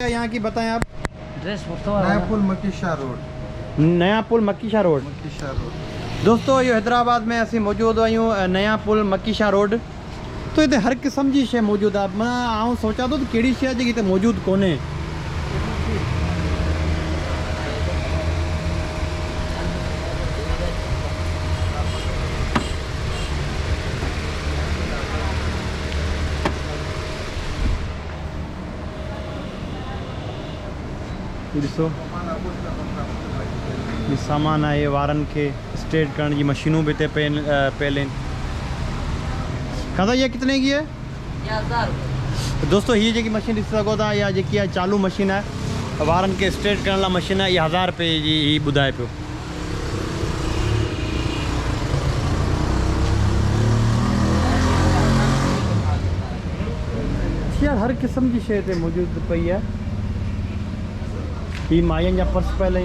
यहाँ की बताएं आप। ड्रेस नया पुल मकीशा रोड। नया पुल मकीशा रोड। दोस्तों ये हैदराबाद में असी मौजूद आयूँ नया पुल मकीशा रोड। तो इतने हर किस्म की शइ मौजूद है। मैं आऊँ सोचा तो कहिड़ी शइ जी इतने मौजूद कोने। ॾिसो ये सामान है, वारन के स्ट्रेट करण की मशीनों भी पहले कहता ये कितने की है? दोस्तों ये जी मशीन ॾिसी सघो था, या जी चालू मशीन है वारन के स्ट्रेट करण ला मशीन है, ये 1000 रुपये जी ही बुधाए पियो। यार हर किस्म की शइ मौजूद पई है। ये मायन जा पर्स पहले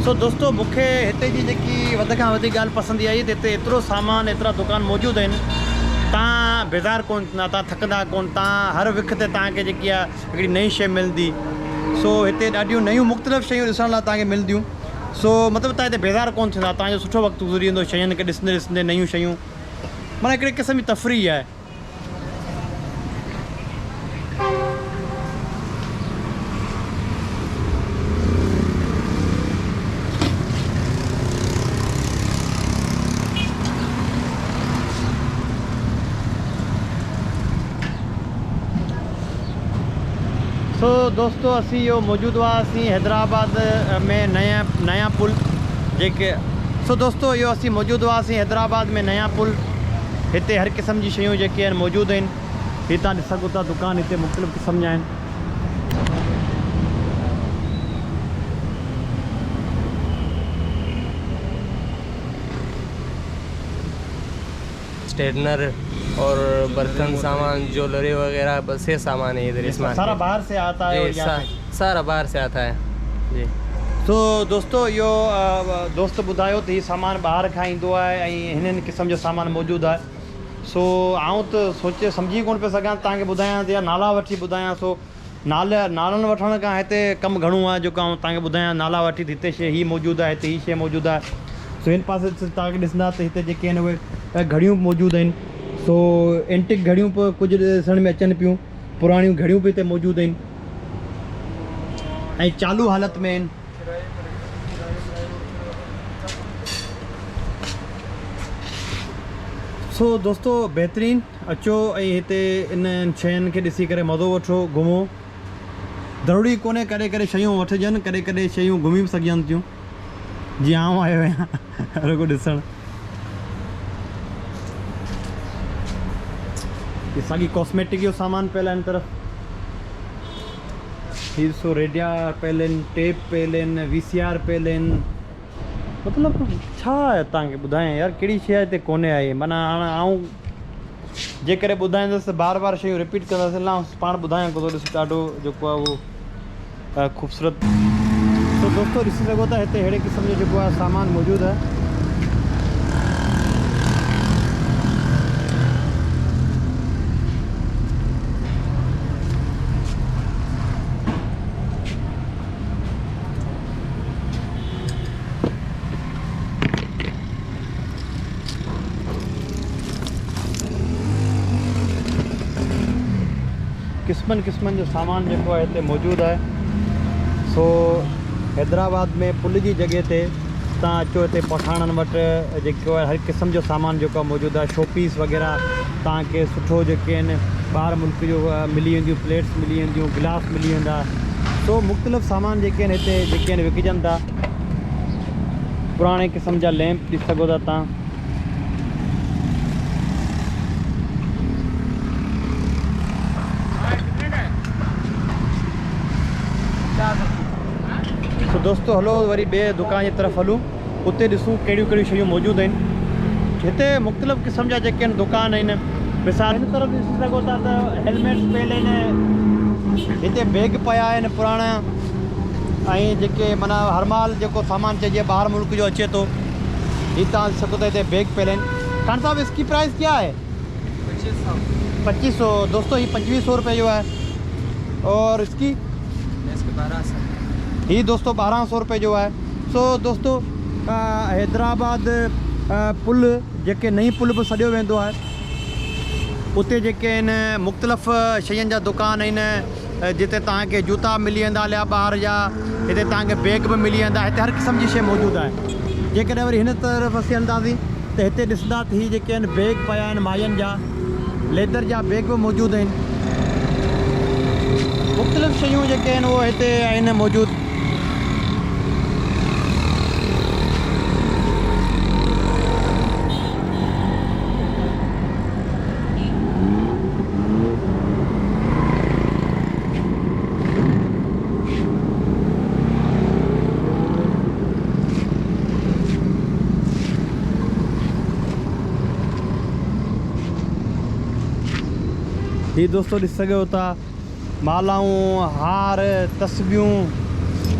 सो दोस्तों मुझे हिते जी जी वध खां वधीक ॻाल्हि पसंदि आई त हिते एतिरो सामान एतिरा दुकान मौजूद आहिनि, तव्हां बेज़ार कोन थींदा, तव्हां थकंदा कोन, तव्हां हर विख ते तव्हांखे जेकी आहे हिकिड़ी नई शइ मिलंदी। सो हिते ॾाढियूं नयूं मुख़्तलिफ़ शयूं ॾिसण लाइ तव्हांखे मिलंदियूं। सो मतिलबु तव्हां हिते बेज़ार कोन थींदा, तव्हांजो सुठो वक़्तु गुज़री वेंदो शयुनि खे ॾिसंदे ॾिसंदे, नयूं शयूं, माना हिकिड़े क़िस्म जी तफ़री आहे। तो दोस्तों असी यो मौजूद हुआसीं हैदराबाद में नया पुल जेके। सो दोस्तों यो असी मौजूद हुआसीं हैदराबाद में नया पुल। हिते हर किस्म जी शयूं जेके आहिनि मौजूद आहिनि। ही तव्हां ॾिसी सघो था दुकान हिते मुख़्तलिफ़ क़िस्म जा आहिनि। स्ट्रेटनर और बर्तन सामान, ज्वेलरी वगैरह, बस ये सामान है इधर। इसमें सारा बाहर से आता है और यहाँ से सारा बाहर से आता है जी। तो दोस्तों यो दोस्त ॿुधायो त हीउ सामान ॿाहिरि खां ईंदो आहे ऐं हिननि क़िस्म जो सामान मौजूदु आहे। सो आऊं त सोचे सम्झी कोन पियो सघां तव्हांखे ॿुधायां या नाला वठी ॿुधायां। सो नालनि वठण खां हिते कमु घणो आहे जेको आऊं तव्हांखे ॿुधायां। नाला वठी हिते शइ हीअ मौजूदु आहे, हिते हीअ शइ मौजूदु आहे। सो हिन पासे तव्हांखे ॾिसंदा त हिते जेके आहिनि उहे घड़ियूं मौजूदु आहिनि। सो एंटिक घड़ियूं कुझु ॾिसण में अचनि पियूं, पुराणियूं घड़ियूं बि हिते मौजूदु आहिनि ऐं चालू हालत में आहिनि। सो दोस्तों बहितरीन अचो ऐं हिते इन शयुनि खे ॾिसी करे मज़ो वठो, घुमो। ज़रूरी कोन्हे कॾहिं कॾहिं शयूं वठिजनि, कॾहिं कॾहिं शयूं घुमी बि सघनि थियूं। जीअं आऊं आयो आहियां रुगो ॾिसणु। ये सागी कॉस्मेटिक जो सामान पहले इन तरफ ही सो रेडिया पहले टेप पहले VCR पहले, मतलब छा है तव्हांखे ॿुधायां यार कहिड़ी शइ हिते कोन्हे आई। माना हाणे आऊं जे करे ॿुधाईंदुसि बार बार शयूं रिपीट कंदासीं ना, पाण ॿुधायां थो ॾिस ॾाढो जेको आहे उहो ख़ूबसूरत। तो दोस्तों ॾिसी सघो था हिते अहिड़े क़िस्म जो जेको आहे सामान मौजूदु आहे। किस्मनि जो सामान जेको आहे हिते मौजूदु आहे। सो हैदराबाद में पुल जी जॻह ते तव्हां अचो, हिते पठाणनि वटि जेको आहे हर क़िस्म जो सामान जेको आहे मौजूदु आहे। शोपीस वग़ैरह तव्हांखे सुठो जेके आहिनि ॿाहिरि मुल्क जो मिली वेंदियूं, प्लेट्स मिली वेंदियूं, गिलास मिली वेंदा। सो मुख़्तलिफ़ सामान जेके आहिनि हिते जेके आहिनि विकिजनि था। पुराणे क़िस्म जा लैंप ॾिसी सघो था तव्हां। तो दोस्तों हलो वरी ॿिए दुकान जी तरफ़ हलूं, उते ॾिसूं कहिड़ियूं कहिड़ियूं शयूं मौजूदु आहिनि। हिते मुख़्तलिफ़ क़िस्म जा जेके आहिनि दुकान आहिनि मिसाल हिन तरफ़ ॾिसी सघो था त हेलमेट्स पियल आहिनि हिते बैग पिया आहिनि पुराणा ऐं जेके माना हर माल जेको सामान चइजे ॿाहिरि मुल्क जो अचे थो हीअ तव्हां ॾिसी सघो था हिते बैग पियल आहिनि खान साहब इसकी प्राइस क्या है 2500 दोस्तों ये 2500 रुपये जो है और इसकी ही दोस्तों 1200 रुपये जो है। सो दोस्तों हैदराबाद पुल जेके नई पुल बि सॾियो वेंदो आहे उते जेके आहिनि मुख़्तलिफ़ शयुनि जा दुकान आहिनि जिते तव्हांखे जूता मिली वेंदा लिया ॿार जा हिते तव्हांखे बैग बि मिली वेंदा हिते हर क़िस्म जी शइ मौजूदु आहे। जेकॾहिं वरी हिन तरफ़ असीं हलंदासीं त हिते ॾिसंदा त हीअ जेके आहिनि बैग पिया आहिनि माइयुनि जा लेदर जा बैग बि मौजूदु आहिनि मुख़्तलिफ़ शयूं जेके आहिनि उहे हिते आहिनि मौजूदु। ही दोस्तों ॾिसी सघो था मालाऊं हार तस्बियूं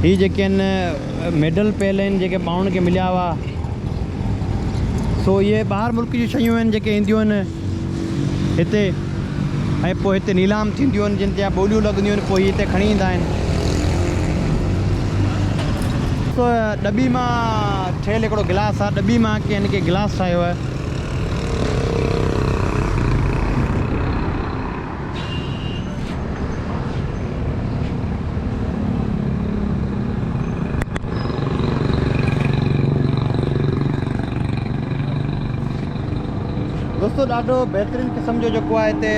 ही जेके आहिनि मेडल पियल आहिनि जेके माण्हुनि खे मिलिया हुआ। सो इहे ॿाहिरि मुल्क जी शयूं आहिनि जेके ईंदियूं आहिनि हिते ऐं पोइ हिते नीलाम थींदियूं आहिनि जिन ते ॿोलियूं लॻंदियूं आहिनि पोइ हिते खणी ईंदा आहिनि। सो डॿी मां ठहियलु हिकिड़ो गिलास आहे डॿी मां के हिन खे गिलास ठाहियो आहे। दोस्तों ॾाढो बहितरीनु क़िस्म जो जेको आहे हिते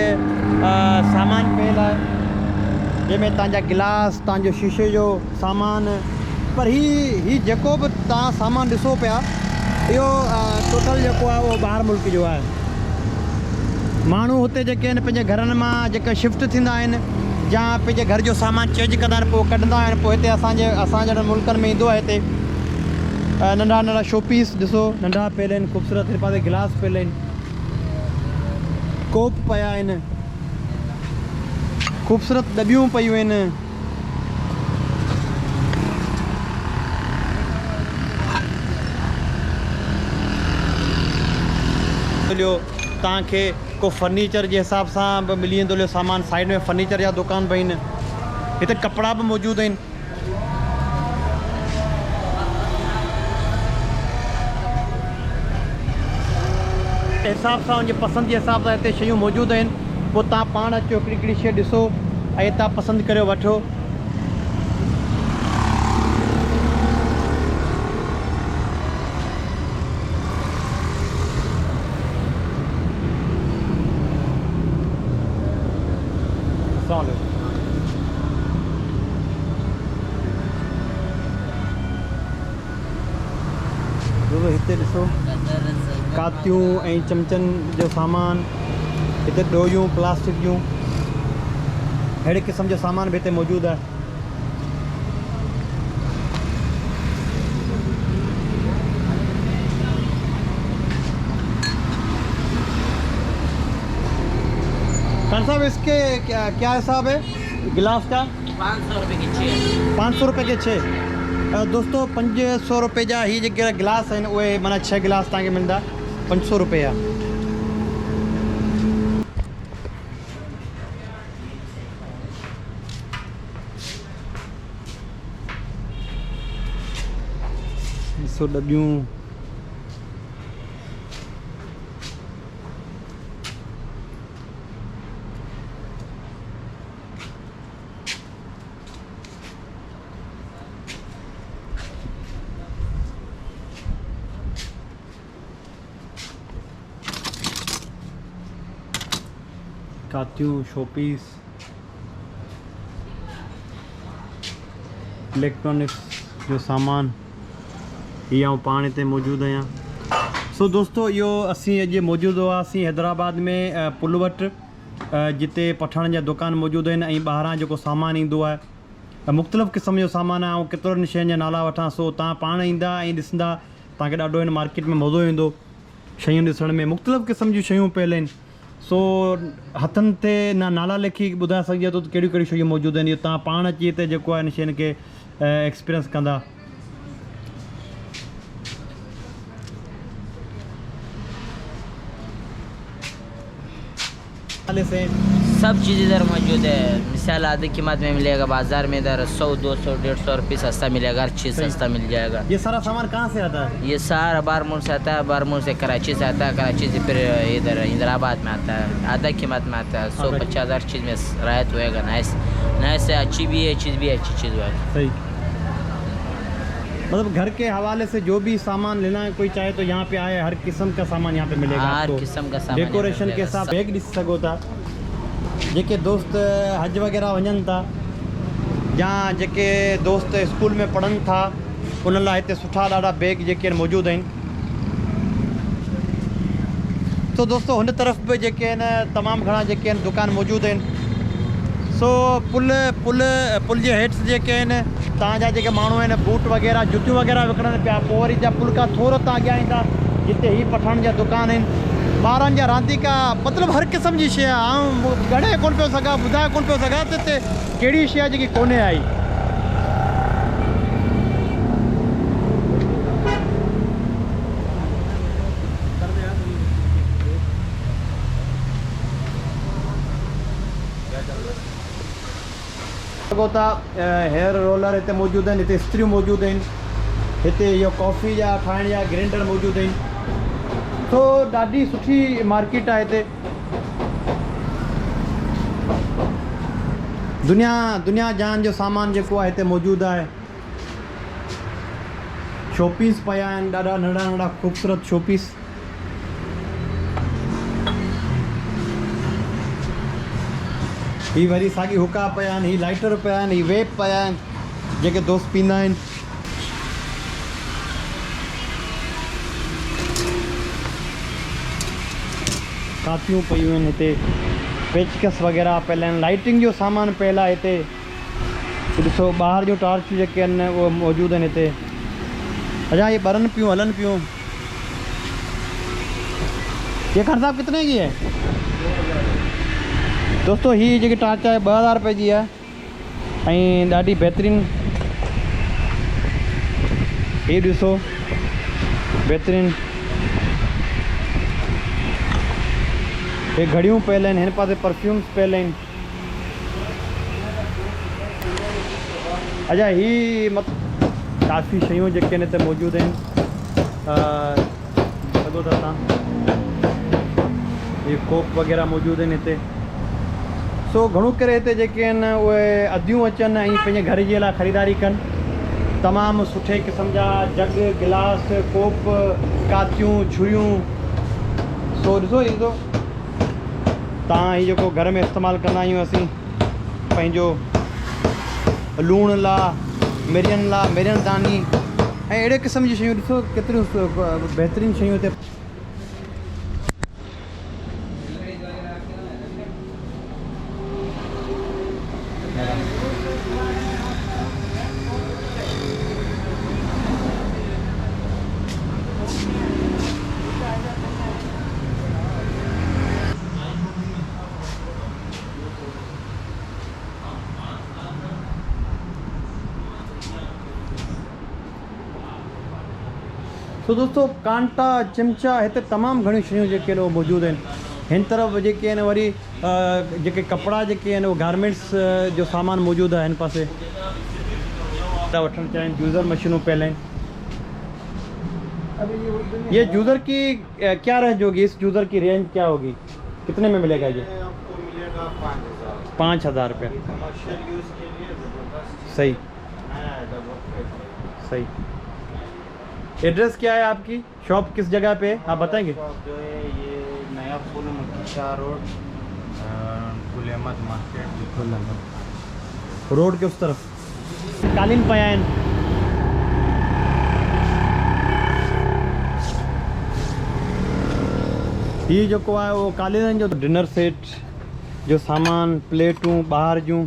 सामान पियल आहे जंहिंमें तव्हांजा गिलास तव्हांजो शीशे जो सामान पर ही जेको बि तव्हां सामान ॾिसो पिया इहो टोटल जेको आहे उहो ॿाहिरि मुल्क जो आहे। माण्हू हुते जेके आहिनि पंहिंजे घरनि मां जेके शिफ्ट थींदा आहिनि या पंहिंजे घर जो सामान चेंज कंदा आहिनि पोइ कढंदा आहिनि पोइ हिते असांजे मुल्कनि में ईंदो आहे हिते नंढा नंढा शोपीस ॾिसो नंढा पियल आहिनि ख़ूबसूरत हिन पासे गिलास पियल आहिनि कोप पिया आहिनि ख़ूबसूरत डॿियूं पियूं आहिनि। तव्हांखे को फर्नीचर जे हिसाब सां बि मिली वेंदो सामान साइड में फर्नीचर जा दुकान बि आहिनि हिते कपिड़ा बि मौजूदु आहिनि। हिसाब सां उनजे पसंदि जे हिसाब सां हिते शयूं मौजूदु आहिनि पोइ तव्हां पाण अचो हिकिड़ी हिकिड़ी शइ ॾिसो ऐं तव्हां पसंदि करे वठो। हिते ॾिसो कातियूं ऐं चमचनि जो सामान हिते ॾोरियूं प्लास्टिक जूं अहिड़े क़िस्म जो सामान बि हिते मौजूदु आहे। खान साहब इसके क्या हिसाब है गिलास का? 500 रुपये की 6। 500 रुपये के 6 दोस्तों 500 रुपये जा ही जेके गिलास आहिनि उहे माना 6 गिलास तव्हांखे मिलंदा 500 रुपये जा। ॾिसो डॿियूं कातियूं शोपीस इलेक्ट्रॉनिक्स जो सामान ये आउं पाण हिते मौजूदु आहियां। सो दोस्तों इहो असीं अॼु मौजूदु हुआसीं हैदराबाद में पुल वटि जिते पठाण जा दुकान मौजूदु आहिनि ऐं ॿाहिरां जेको सामान ईंदो आहे मुख़्तलिफ़ क़िस्म जो सामान आहे ऐं केतिरनि शयुनि जा नाला वठां सो तव्हां पाण ईंदा ऐं ॾिसंदा तव्हांखे ॾाढो हिन मार्केट में मज़ो ईंदो। शयूं ॾिसण में मुख़्तलिफ़ क़िस्म जूं शयूं पियल आहिनि। सो हथनि ते ना नाला लिखी ॿुधाए सघिजे थो त कहिड़ियूं कहिड़ियूं शयूं मौजूदु आहिनि। इहो तव्हां पाण अची हिते जेको आहे इन शयुनि खे एक्सपीरियंस कंदा। सब चीज़ इधर मौजूद है। मिसाल आधी कीमत में मिलेगा, बाज़ार में इधर 100, 200, 150 रुपये सस्ता मिलेगा, हर चीज़ सस्ता मिल जाएगा। ये सारा सामान कहाँ से आता है? ये सारा बारमूर से आता है, बारमूर से कराची से आता है, कराची से फिर इधर इंदिराबाद में आता है, आधा कीमत में आता है। 150 हर चीज़ में रायत होएगा। नए से अच्छी भी है, चीज़ भी अच्छी चीज़ है। सही, मतलब घर के हवाले से जो भी सामान लेना है कोई चाहे तो यहाँ पे आए, हर किस्म का सामान यहाँ पे मिलेगा। हर आपको किस्म का सामान डेकोरेशन के साथ बैग ॾिसी सघो था। जेके दोस्त हज वग़ैरह वञनि था या जेके दोस्त स्कूल में पढ़नि था उन लाइ हिते सुठा ॾाढा बैग जेके आहिनि मौजूदु आहिनि। तो दोस्तों हुन तरफ़ बि जेके आहिनि तमामु घणा जेके आहिनि दुकान मौजूदु आहिनि। सो पुल जे हेठि जेके आहिनि तव्हांजा जेके माण्हू आहिनि बूट वग़ैरह जुतियूं वग़ैरह विकिणनि पिया। पोइ वरी जा पुल खां थोरो तव्हां अॻियां ईंदा जिते ही पठाण जा दुकान आहिनि, ॿारनि जा रांदीका, मतिलबु हर क़िस्म जी शइ आहे। ऐं ॻणे कोन पियो सघां, ॿुधाए कोन पियो सघां त हिते कहिड़ी शइ जेकी कोन्हे आई। सघो था हेयर रोलर हिते मौजूदु आहिनि, हिते इस्त्रियूं मौजूदु आहिनि, हिते इहो कॉफ़ी जा ठाहिण जा ग्राइंडर मौजूदु आहिनि। तो ॾाढी सुठी मार्केट आहे हिते। दुनिया जहान जो सामान जेको आहे हिते मौजूदु आहे। शोपीस पिया आहिनि, ॾाढा नंढा नंढा ख़ूबसूरत शोपीस। ही वरी साॻी हुका पिया आहिनि, ही लाइटर पिया आहिनि, ही वेप पिया आहिनि जेके दोस्त पींदा आहिनि। कातियूं पियूं आहिनि हिते, पेचकस वग़ैरह पियल आहिनि, लाइटिंग जो सामान पियल आहे हिते। ॾिसो ॿाहिरि जो टॉर्च जेके आहिनि उहे मौजूदु आहिनि हिते। अच्छा ये ॿरनि पियूं, हलनि पियूं। ये खान साहब कितने की है? दोस्तों ही जेकी टॉर्च आहे 2000 रुपए जी आहे ऐं ॾाढी बहितरीनु। ही ॾिसो बहितरीनु। हे घड़ियूं पियल आहिनि, हिन पासे परफ्यूम्स पियल आहिनि। अच्छा ही काफ़ी शयूं जेके आहिनि हिते मौजूदु आहिनि। सघो था तव्हां, हे कोक वग़ैरह मौजूदु आहिनि हिते। सो घणो करे हिते जेके आहिनि उहे अदियूं अचनि ऐं पंहिंजे घर जे लाइ ख़रीदारी कनि। तमामु सुठे क़िस्म जा जग, गिलास, कोप, कातियूं, छुरियूं। सो ॾिसो ईंदो तव्हां ही जेको घर में इस्तेमालु कंदा आहियूं असीं पंहिंजो लूण लाइ, मिरियनि लाइ, मिरियनि दानी ऐं अहिड़े क़िस्म जी शयूं। ॾिसो केतिरियूं बहितरीनु शयूं हिते। तो दोस्तों कांटा, चिमचा हिते तमामु घणियूं शयूं जेके आहिनि उहे मौजूदु आहिनि। हिन तरफ़ जेके आहिनि वरी जेके कपिड़ा जेके आहिनि उहे गारमेंट्स जो सामान मौजूदु आहे हिन पासे। वठणु चाहिनि जूज़र मशीनूं पियल आहिनि। ये जूज़र की क्या रेंज होगी? इस जूज़र की रेंज क्या होगी? कितने में मिलेगा ये? आपको मिलेगा 5000। 5000 रुपये। कमर्शियल यूज़ के लिए ज़बरदस्त सही है। सही। एड्रेस क्या है आपकी? शॉप किस जगह पे है आप बताएंगे? जो है ये नया पुल मक्की Shah road, Gul Ahmed market, road के उस तरफ। कालीन पिया आहिनि। ही जेको आहे उहो कालीननि जो डिनर सेट जो सामान, प्लेटूं ॿाहिरि जूं।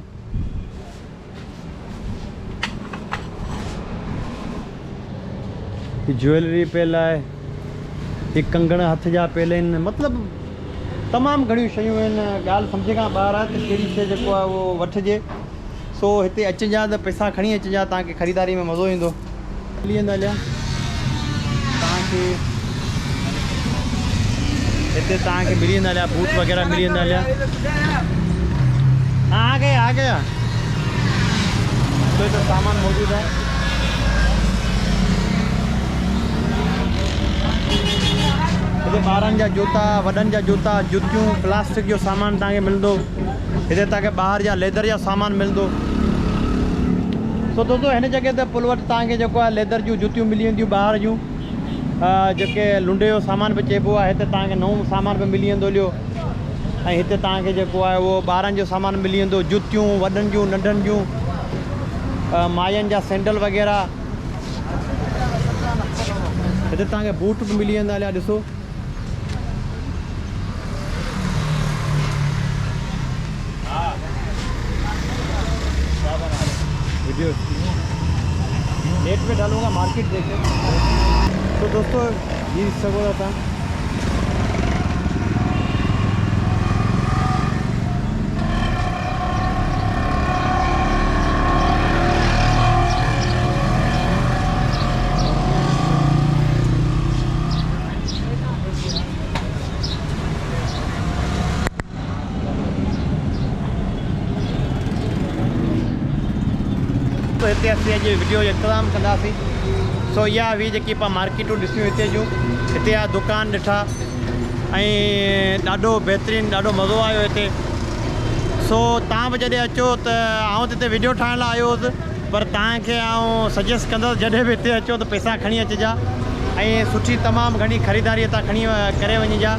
ज्वेलरी पियल आहे, हिकु कंगण हथ जा पेलेन मतिलबु तमामु घणियूं शयूं आहिनि ॻाल्हि सम्झ खां ॿाहिरि आहे त कहिड़ी शइ जेको आहे उहो वठिजे सो हिते अचिजा त पैसा खणी अचिजा तव्हांखे ख़रीदारी में मज़ो ईंदो मिली वेंदा हलिया तव्हांखे हिते तव्हांखे मिली वेंदा हलिया बूट वग़ैरह मिली वेंदा हलिया हाँ आ गया तो हिते सामान मौजूदु आहे हिते ॿारनि जा जूता वॾनि जा जूता जुतियूं प्लास्टिक जो सामान तव्हांखे मिलंदो हिते तव्हांखे ॿाहिरि जा लेदर जा सामान मिलंदो सो दोस्तों हिन जॻह ते पुल वटि तव्हांखे जेको आहे लेदर जूं जुतियूं मिली वेंदियूं ॿाहिरि जूं जेके लुंडे जो सामान बि चइबो आहे हिते तव्हांखे नओं सामान बि मिली वेंदो हलियो ऐं हिते तव्हांखे जेको आहे उहो ॿारनि जो सामान मिली वेंदो जुतियूं वॾनि जूं नंढनि जूं मायनि जा सैंडल वग़ैरह हिते तव्हांखे बूट बि मिली वेंदा हलिया ॾिसो वीडियो नेट पे डालूंगा मार्केट देखे तो दोस्तों ये सगो था तो हिते असीं अॼु वीडियो जो इख़्तिताम कंदासीं सो इहा हुई जेकी पाण मार्केटूं ॾिसियूं हिते जूं हिते जा दुकान ॾिठा ऐं ॾाढो बहितरीनु ॾाढो मज़ो आयो हिते सो तव्हां बि जॾहिं अचो त आउं त हिते वीडियो ठाहिण लाइ आयो हुउसि पर तव्हांखे आउं सजेस्ट कंदुसि जॾहिं बि हिते अचो त पैसा खणी अचिजा ऐं सुठी तमामु घणी ख़रीदारी हितां खणी करे वञिजा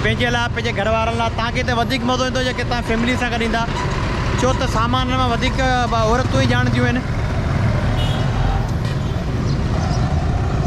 पंहिंजे लाइ पंहिंजे घर वारनि लाइ तव्हांखे हिते वधीक मज़ो ईंदो जेके तव्हां फैमिली सां गॾु ईंदा छो त सामान में वधीक औरतूं ई ॼाणंदियूं आहिनि